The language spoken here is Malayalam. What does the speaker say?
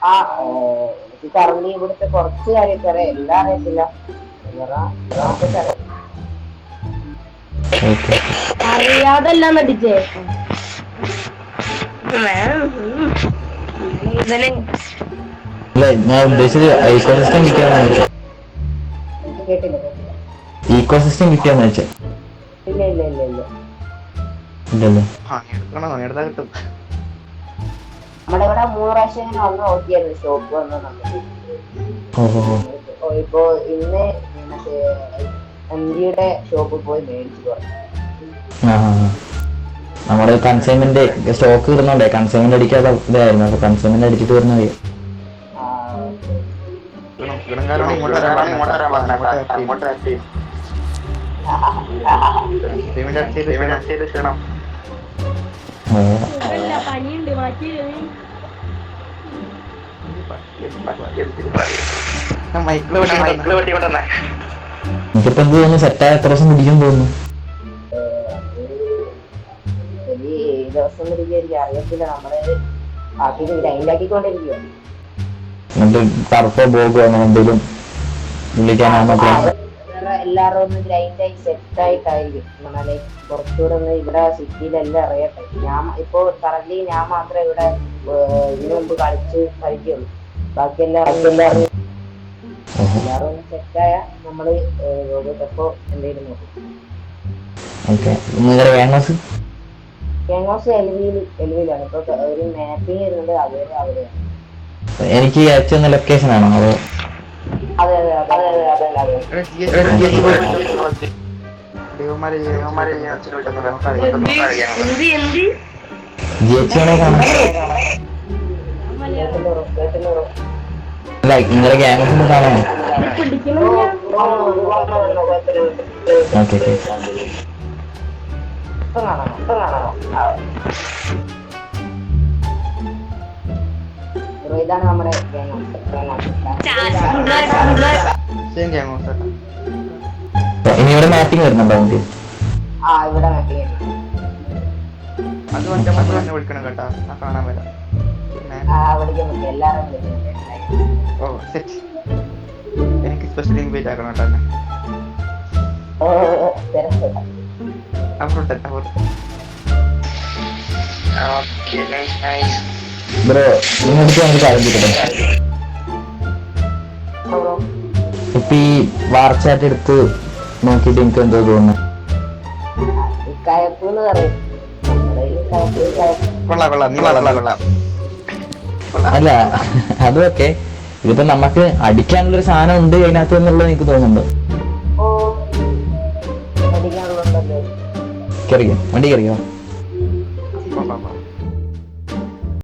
ആ എനിക്ക് കറണ്ട് ഇവിടുത്തെ കുറച്ച് കാര്യമൊക്കെ അറിയാം, എല്ലാം അറിയത്തില്ല. അറിയാതെല്ലാം നടിച്ചേ ഇവനെ അല്ല ഞാൻ ഉദ്ദേശിച്ചത് ഐക്കോസിസ്റ്റം കിട്ടിയാന്ന് വെച്ചാൽ കേട്ടില്ല. ഈക്കോസിസ്റ്റം കിട്ടിയാന്ന് വെച്ചാൽ ഇല്ല ഇല്ല ഇല്ല ഇല്ല. ഇല്ലല്ലോ. നമ്മുടെ ഇവിടെ 3 പ്രാവശ്യം ഇങ്ങനെ വന്ന് നോക്കിയായിരുന്നു ഷോപ്പ് വന്ന് നമുക്ക്. ഇപ്പൊ ഇന്ന് മറ്റേ എംജിയുടെ ഷോപ്പിൽ പോയി മേടിച്ചു പറഞ്ഞു. നമ്മള് കൺസൈൻമെന്റ് സ്റ്റോക്ക് ഇടുന്നുണ്ടേ, കൺസൈൻമെന്റ് അടിക്കാതെ ഇതായിരുന്നു. അപ്പൊ കൺസൈൻമെന്റ് അടിച്ചിട്ട് വരുന്ന മതി. പനിയുണ്ട് മാറ്റി എനിക്കിപ്പോ എന്ത് തോന്നുന്നു, സെറ്റായ എത്ര ദിവസം പിടിക്കും തോന്നുന്നു? ദിവസം എനിക്ക് അറിയത്തില്ല. നമ്മള് ബാക്കി ഗ്രൈൻഡാക്കിക്കൊണ്ടിരിക്കുക. ടർഫോ ബോഗോ അങ്ങനെ എന്തെങ്കിലും വിളിക്കാനാകുമ്പോ എല്ലാവരും ഒന്ന് ഗ്രൈൻഡായി സെറ്റായിട്ടായിരിക്കും. നമ്മളെ കുറച്ചുകൂടെ ഒന്ന് ഇവിടെ സിറ്റിയിലെല്ലാം അറിയട്ടെ. ഞാൻ ഇപ്പൊ കറന്റ് ഞാൻ മാത്രമേ ഇവിടെ ഇതിനു മുമ്പ് കളിക്കുള്ളൂ. ബാക്കി എല്ലാവരും ഒന്ന് സെറ്റായ നമ്മള് ഇപ്പൊ എന്തെങ്കിലും നോക്കും. ഗാങ്ഹൗസ് എൽവിയിലാണ് ഇപ്പൊ ഒരു മാപ്പിംഗ് വരുന്നുണ്ട്. അവിടെയാണ്. എനിക്ക് അയച്ചു തന്ന ലൊക്കേഷൻ ആണോ അതോ? അതെ അതെ അതെ അതെ അതെ അതെ. ജിഎച്ചിയാണെ കാണാം. അല്ല ഇന്നലെ ഗാങ്ഹൗസ് ഒന്ന് കാണാമോ? Okay okay. ഇതാണ് നമ്മുടെ ഇനി ഇവിടെ മാപ്പിംഗ് വരുന്നുണ്ടോ നമുക്ക്? ഇവിടെ മാപ്പിംഗ് വിളിക്കണം കേട്ടാ, കാണാൻ വരാം. വിളിക്കാൻ പറ്റും, എല്ലാരും ഓ സെറ്റ്. എനിക്ക് സ്പെഷ്യൽ ഇൻവൈറ്റ് ആക്കണം കേട്ടോ. ബ്രോ നിങ്ങളുടെ നമുക്ക് കാര്യം കിട്ടണം. ഇപ്പൊ ഈ വാർച്ചാറ്റ് എടുത്ത് നോക്കിട്ട് എനിക്ക് എന്തോ തോന്നുന്നു. അല്ല അതൊക്കെ ഇതിപ്പോ നമുക്ക് അടിക്കാനുള്ളൊരു സാധനം ഉണ്ട് അതിനകത്ത് എന്നുള്ളത് എനിക്ക് തോന്നുന്നുണ്ട്. കയറിയോ വണ്ടി കയറിയോ?